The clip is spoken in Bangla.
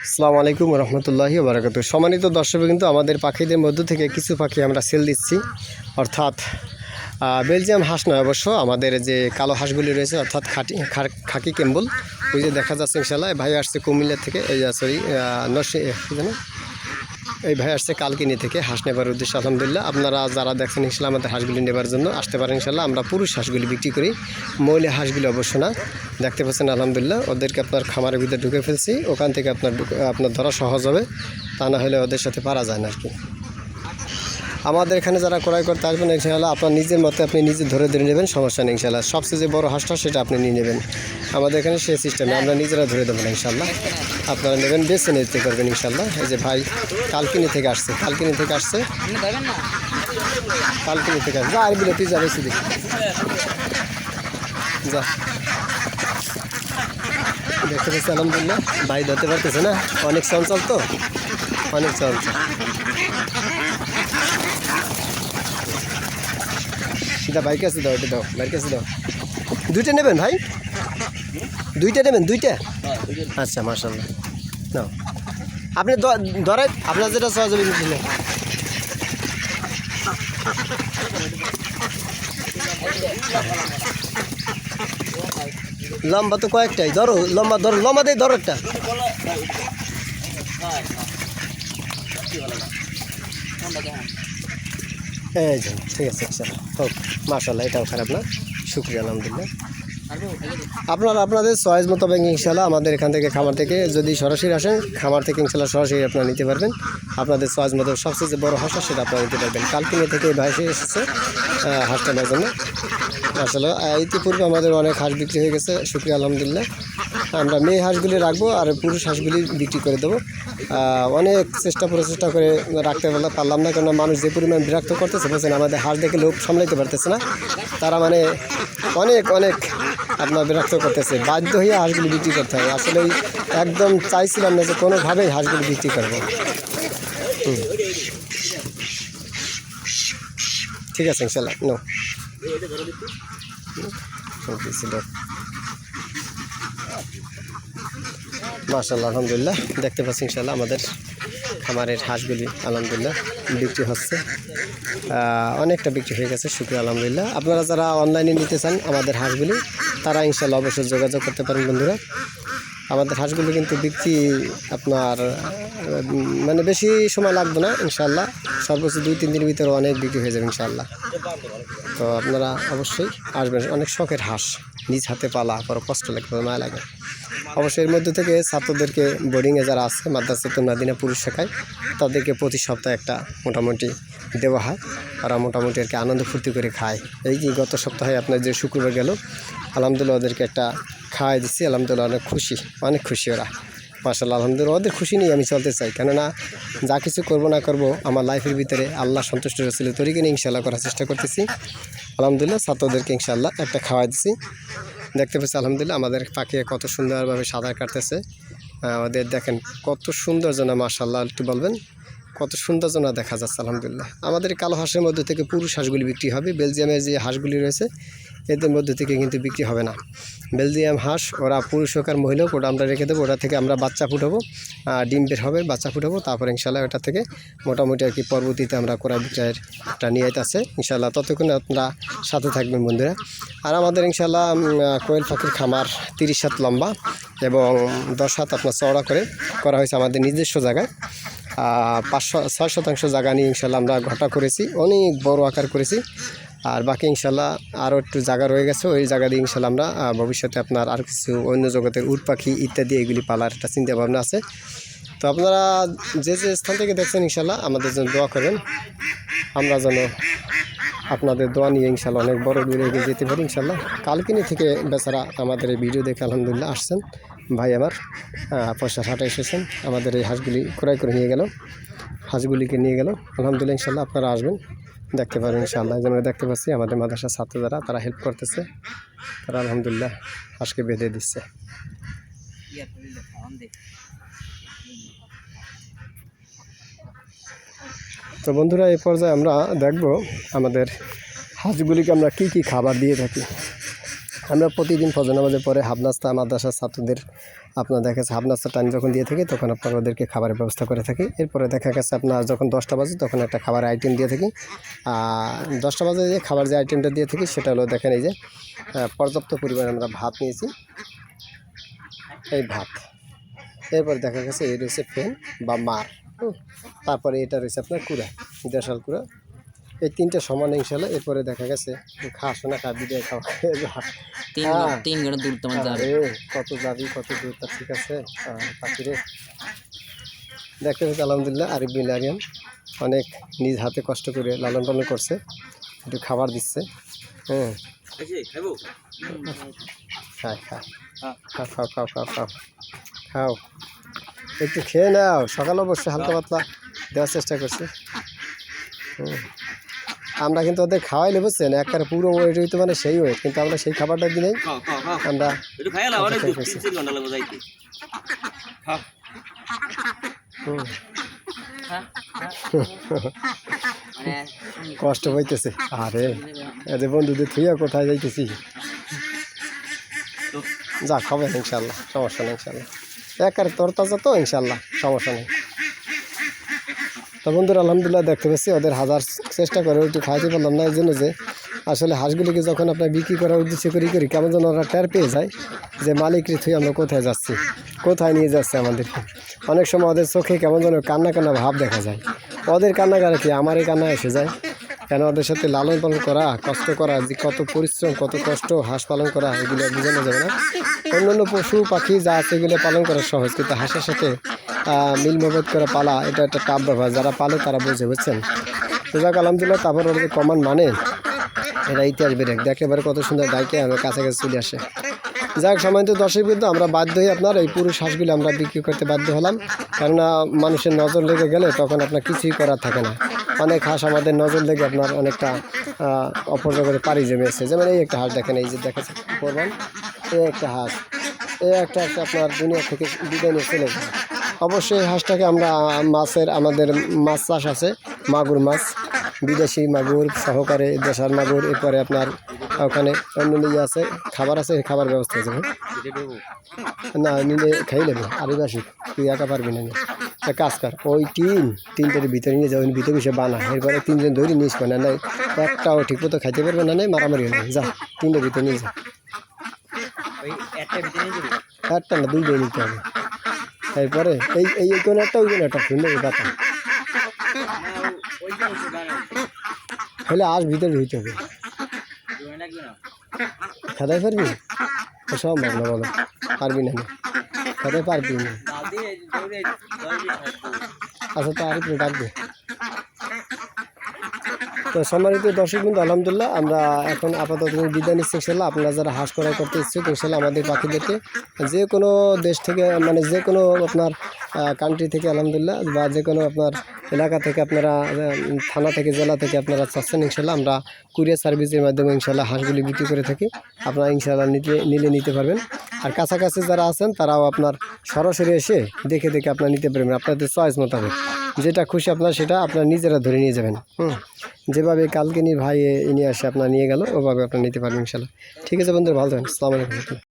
আসসালামু আলাইকুম রহমতুল্লাহি বারাকাতুহু। সম্মানিত দর্শক, কিন্তু আমাদের পাখিদের মধ্য থেকে কিছু পাখি আমরা সেল দিচ্ছি, অর্থাৎ বেলজিয়াম হাঁস নয় অবশ্য, আমাদের যে কালো হাঁসগুলি রয়েছে অর্থাৎ খাকি ক্যাম্বল, ওই যে দেখা যাচ্ছে ইনশাল্লাহ। ভাই আসছে কুমিল্লা থেকে, এই সরি জানো, এই ভাই আসছে কালকিনি থেকে হাঁস নেবার উদ্দেশ্যে। আলহামদুলিল্লাহ, আপনারা যারা দেখছেন ইনশাল্লাহ আমাদের হাঁসগুলি নেবার জন্য আসতে পারেন ইনশাল্লাহ। আমরা পুরুষ হাঁসগুলি বিক্রি করি, মহিলা হাঁসগুলি অবশ্য না। দেখতে পাচ্ছেন আলহামদুলিল্লাহ, ওদেরকে আপনার খামারের ভিতরে ঢুকে ফেলছি, ওখান থেকে আপনার ধরা সহজ হবে, তা না হলে ওদের সাথে পারা যায় না আর কি। আমাদের এখানে যারা ক্রয় করতে আসবেন ইনশাআল্লাহ আপনার নিজের মতে আপনি নিজে ধরে নেবেন, সমস্যা নেই ইনশাআল্লাহ। সবচেয়ে যে বড় হাঁসটা সেটা আপনি নিয়ে নেবেন, আমাদের এখানে সেই সিস্টেমে আমরা নিজেরা ধরে দেবো না ইনশাআল্লাহ। আপনারা নেবেন, বেছে নিতে পারবেন ইনশাআল্লাহ। এই যে ভাই কালকিনি থেকে আসছে, কালকিনি থেকে আসছে যা আর বিলে তুই যাবে দেখি যা। দেখতে পাচ্ছি আলহামদুলিল্লাহ, ভাই ধরতে পারতেছে না, অনেক চঞ্চল তো, অনেক চঞ্চল। সেটা ভাই কাছে দাও, এটা দাও, ভাইয়ের কাছে দাও। দুইটা নেবেন ভাই? দুইটা নেবেন? দুইটা? আচ্ছা, মাশাআল্লাহ। নাও আপনি ধরেন, আপনার যেটা সহজ হবে দিলে। লম্বা তো কয়েকটাই, ধরো লম্বা, ধরো লম্বা দিয়ে ধরো একটা। এই যে ঠিক আছে, আচ্ছা হোক, মাশাআল্লাহ, এটাও খারাপ না, শুকরিয়া, আলহামদুলিল্লাহ। আপনাদের চয়েস মোতাবেক ইনশাআল্লাহ আমাদের এখান থেকে, খামার থেকে যদি সরাসরি আসেন, খামার থেকে ইনশাআল্লাহ সরাসরি আপনারা নিতে পারবেন। আপনাদের চয়েস মোতাবেক সবচেয়ে যে বড় হাঁস সেটা আপনারা নিতে পারবেন। কালকিনি থেকে এই ভাই এসেছে হাঁসটা নেওয়ার জন্য। আসলে ইতিপূর্বে আমাদের অনেক হাঁস বিক্রি হয়ে গেছে, শুকরিয়া, আলহামদুলিল্লাহ। আমরা মেয়ে হাঁসগুলি রাখবো আর পুরুষ হাঁসগুলি বিক্রি করে দেবো। অনেক প্রচেষ্টা করে রাখতে পারলাম না, কেননা মানুষ যে পরিমাণ বিরক্ত করতেছে বলছেন, আমাদের হাঁস দেখে লোক সামলাইতে পারতেছে না, তারা মানে অনেক আপনার বিরক্ত করতেছে, বাধ্য হয়ে হাঁসগুলি বিক্রি করতে হবে। আসলে একদম চাইছিলাম না যে কোনোভাবেই হাঁসগুলি বিক্রি করবো। ঠিক আছে ইনশাল্লাহ, নো মাশাআল্লাহ, আলহামদুলিল্লাহ। দেখতে পাচ্ছি ইনশাআল্লাহ আমাদের খামারের হাঁসগুলি আলহামদুলিল্লাহ বিক্রি হচ্ছে, অনেকটা বিক্রি হয়ে গেছে, শুকরিয়া, আলহামদুলিল্লাহ। আপনারা যারা অনলাইনে নিতে চান আমাদের হাঁসগুলি, তারা ইনশাআল্লাহ অবশ্যই যোগাযোগ করতে পারেন বন্ধুরা। আমাদের হাঁসগুলি কিন্তু বিক্রি আপনার মানে বেশি সময় লাগবে না ইনশাআল্লাহ, সর্বোচ্চ 2-3 দিনের ভিতরে অনেক বিক্রি হয়ে যাবে ইনশাআল্লাহ। তো আপনারা অবশ্যই আসবেন, অনেক শখের হাঁস, নিজ হাতে পালা, বড় কষ্ট লাগে, মায়া লাগে। অবশ্যই এর মধ্যে থেকে ছাত্রদেরকে বোর্ডিংয়ে যারা আছে মাদ্রাসাতুল মাদিনা পুরুষ শাখায়, তাদেরকে প্রতি সপ্তাহে একটা মোটামুটি দেওয়া হয়, ওরা মোটামুটি আর কি আনন্দ ফুর্তি করে খায়। এই যে গত সপ্তাহে আপনার যে শুক্রবার গেল, আলহামদুলিল্লাহ ওদেরকে একটা খাওয়াই দিচ্ছি, আলহামদুলিল্লাহ অনেক খুশি ওরা, মাশাআল্লাহ, আলহামদুলিল্লাহ। ওদের খুশি নিয়ে আমি চলতে চাই, কেননা যা কিছু করবো না করবো আমার লাইফের ভিতরে আল্লাহ সন্তুষ্ট রসুলের তরিকে নিয়ে ইনশাআল্লাহ করার চেষ্টা করতেছি। আলহামদুলিল্লাহ ছাত্রদেরকে ইনশাআল্লাহ একটা খাওয়াই দিচ্ছি। দেখতে পাচ্ছি আলহামদুলিল্লাহ আমাদের পাখি কত সুন্দরভাবে সাঁতার কাটতেছে। ওদের দেখেন কত সুন্দর জনা, মাশাআল্লাহ, একটু বলবেন কত সুন্দর জনা দেখা যাচ্ছে আলহামদুলিল্লাহ। আমাদের কালো হাঁসের মধ্যে থেকে পুরুষ হাঁসগুলি বিক্রি হবে, বেলজিয়ামের যে হাঁসগুলি রয়েছে এদের মধ্যে থেকে কিন্তু বিক্রি হবে না। বেলজিয়াম হাঁস ওরা পুরুষ হোক আর মহিলা হোক, ওটা আমরা রেখে দেবো, ওটা থেকে আমরা বাচ্চা ফুটাবো, ডিম বের হবে, বাচ্চা ফুটাবো, তারপর ইনশাআল্লাহ ওটা থেকে মোটামুটি আর কি পরবর্তীতে আমরা ক্রয় বিক্রয়েরটা নিয়ে আছে ইনশাআল্লাহ। ততক্ষণে আপনারা সাথে থাকবেন বন্ধুরা। আর আমাদের ইনশাআল্লাহ কোয়েল পাখির খামার 30 হাত লম্বা এবং 10 হাত আপনার চওড়া করে করা হয়েছে আমাদের নিজস্ব জায়গায়। 5-6 শতাংশ জায়গা নিয়ে ইনশাআল্লাহ আমরা ঘটা করেছি, অনেক বড় আকার করেছি। আর বাকি ইনশাআল্লাহ আরও একটু জায়গা রয়ে গেছে, ওই জায়গা দিয়ে ইনশাআল্লাহ আমরা ভবিষ্যতে আপনার আর কিছু অন্য জগতের উট পাখি ইত্যাদি এগুলি পালার একটা চিন্তা ভাবনা আছে। তো আপনারা যে স্থান থেকে দেখছেন ইনশাআল্লাহ আমাদের জন্য দোয়া করবেন, আমরা যেন আপনাদের দোয়া নিয়ে ইনশাআল্লাহ অনেক বড় দূরে এগিয়ে যেতে পারি ইনশাআল্লাহ। কালকিনি থেকে বেচারা আমাদের এই ভিডিও দেখে আলহামদুলিল্লাহ আসছেন, ভাই আমার পয়সা হাটে এসেছেন, আমাদের এই হাঁসগুলি ক্রয় করে নিয়ে গেল, হাঁসগুলিকে নিয়ে গেল আলহামদুলিল্লাহ। ইনশাআল্লাহ আপনারা আসবেন, দেখতে পারেন ইনশাআল্লাহ। যেমন দেখতে পাচ্ছি আমাদের মাদ্রাসার ছাত্র যারা, তারা হেল্প করতেছে, তারা আলহামদুলিল্লাহ হাঁসকে বেঁধে দিচ্ছে। তো বন্ধুরা, এই পর্যায়ে আমরা দেখব আমাদের হাঁসগুলিকে আমরা কি খাবার দিয়ে থাকি। আমরা প্রতিদিন ফজর নামাজের পরে হাফ নাস্তা মাদ্রাসার ছাত্রদের আপনার দেখা যাচ্ছে হাফ নাস্তা টাইম যখন দিয়ে থাকি তখন আপনার ওদেরকে খাবারের ব্যবস্থা করে থাকি। এরপরে দেখা গেছে আপনার যখন 10টা বাজে তখন একটা খাবারের আইটেম দিয়ে থাকি। 10টা বাজে যে খাবার যে আইটেমটা দিয়ে থাকি সেটা হলো দেখেন এই যে পর্যাপ্ত পরিমাণে আমরা ভাত নিয়েছি, এই ভাত। এরপরে দেখা গেছে এই রয়েছে ফেন বা মার, তারপরে এটা রয়েছে আপনার কুড়া, দেশাল কুড়া। এই 3টে সমান ইনশাল্লাহ। এরপরে দেখা গেছে খাস না খা বিদায় খাওয়া কত যাবি কত দূর, তা ঠিক আছে পাখিরে দেখতে হচ্ছে। আলহামদুলিল্লাহ আরিফ বিন আরিয়ান অনেক নিজ হাতে কষ্ট করে লালন পালন করছে, একটু খাবার দিচ্ছে। খাও খাও খাও খাও খাও খাও খাও, একটু খেয়ে নাও। সকালে অবশ্যই হালকা পাতলা দেওয়ার চেষ্টা করছি। আমরা কিন্তু ওদের খাওয়াইলে বুঝছেন একবারে পুরো ওয়েট হইতে মানে সেই ওয়েট, কিন্তু আমরা সেই খাবারটা দিনেই আমরা কষ্ট হইতেছে। আরে এদের বন্ধুদের থুইয়া কোথায় যাইতেছি, যা খাবেন ইনশাল্লাহ, সমস্যা নেই ইনশাল্লাহ। একবারে তরতাজা তো ইনশাল্লাহ, সমস্যা নেই। তো বন্ধুরা আলহামদুলিল্লাহ দেখতে পাচ্ছি ওদের হাজার চেষ্টা করে একটু খাইতে পারলাম না, এই জন্য যে আসলে হাঁসগুলিকে যখন আপনার বিক্রি করার উদ্দেশ্য করি কেমন যেন ওরা টের পেয়ে যায় যে মালিকের থুই আমরা কোথায় যাচ্ছি, কোথায় নিয়ে যাচ্ছে আমাদেরকে। অনেক সময় ওদের চোখে কেমন যেন কান্না কান্না ভাব দেখা যায়। ওদের কান্না করে কি আমার এই কান্না এসে যায়, কেন ওদের সাথে লালন পালন করা, কষ্ট করা, যে কত পরিশ্রম কত কষ্ট হাঁস পালন করা এগুলো বোঝানো যাবে না। অন্যান্য পশু পাখি যা আছে এগুলো পালন করা সহজ, কিন্তু হাঁসের সাথে মিল মহব্বত করে পালা এটা একটা টাফ ব্যাপার, যারা পালে তারা বোঝে, বুঝছেন। তো যাক আলহামদুলিল্লাহ। তারপর ওরা যে কমান মানে এরা ইতিহাস বেরেক দেখলে এবারে কত সুন্দর ডাইকে আমার কাছাকাছি চলে আসে। যাক সম্মানিত দর্শক বিন্দু, আমরা বাধ্য হয়ে আপনার এই পুরুষ হাঁসগুলি আমরা বিক্রি করতে বাধ্য হলাম, কেননা মানুষের নজর লেগে গেলে তখন আপনার কিছুই করার থাকে না। অনেক হাঁস আমাদের নজর লেগে আপনার অনেকটা অপরজগতে পাড়ি জমেছে। যেমন এই একটা হাঁস দেখেন, এই যে দেখাচ্ছে করবেন, এই একটা হাঁস, এই একটা আপনার দুনিয়া থেকে বিদায় নিয়ে চলে যায়। অবশ্যই এই হাঁসটাকে আমরা মাছের আমাদের মাছ চাষ আছে, মাগুর মাছ, বিদেশি মাগুর সহকারে দেশাল মাগুর, এরপরে আপনার ওখানে অন্য নিয়ে আছে খাবার আছে, খাবার ব্যবস্থা আছে না, নিলে খাই নেবে। আদিবাসী তুই একা পারবি না, কাজ কর ওই তিনটের ভিতরে নিয়ে যাও, ভিতরে বসে বানা, এরপরে 3জন ধরে নিস না, নাই একটাও ঠিক মতো খাইতে পারবে না, নাই মারামারি না, যা 3টের ভিতরে নিয়ে যা। একটা না 2টাই নিতে হবে। এরপরে এই কোনো একটা ওই কোনো একটা সুন্দর কথা হলে আস ভিতরে হইতে হবে। খেদাই পারবি সব ভাবনা বলো, পারবি না খেদাই পারবি না। আচ্ছা তো আর একটু ডাকবে। তো সম্মানিত দর্শক বিন্দু আলহামদুলিল্লাহ আমরা এখন আপাতত বিদায় নিচ্ছি ইনশাল্লাহ। আপনারা যারা হাঁস ক্রয় করতে ইচ্ছুক ইনশাল্লাহ আমাদের পাখিদেরকে যে কোনো দেশ থেকে মানে যে কোনো আপনার কান্ট্রি থেকে আলহামদুলিল্লাহ বা যে কোনো আপনার এলাকা থেকে আপনারা থানা থেকে জেলা থেকে আপনারা চাচ্ছেন ইনশাল্লাহ আমরা কুরিয়ার সার্ভিসের মাধ্যমে ইনশাল্লাহ হাঁসগুলি বিক্রি করে থাকি। আপনারা ইনশাল্লাহ নিতে পারবেন। আর কাছাকাছি যারা আছেন তারাও আপনার সরাসরি এসে দেখে আপনারা নিতে পারবেন আপনাদের চয়েস মোতাবেক, যেটা খুশি আপনার সেটা আপনারা নিজেরা ধরে নিয়ে যাবেন। যেভাবে কালকে ভাই নিয়ে আসে আপনার নিয়ে গেল ওভাবে আপনারা নিতে পারবেন ইনশাল্লাহ। ঠিক আছে বন্ধুরা, ভালো থাকবেন। আসসালামু আলাইকুম।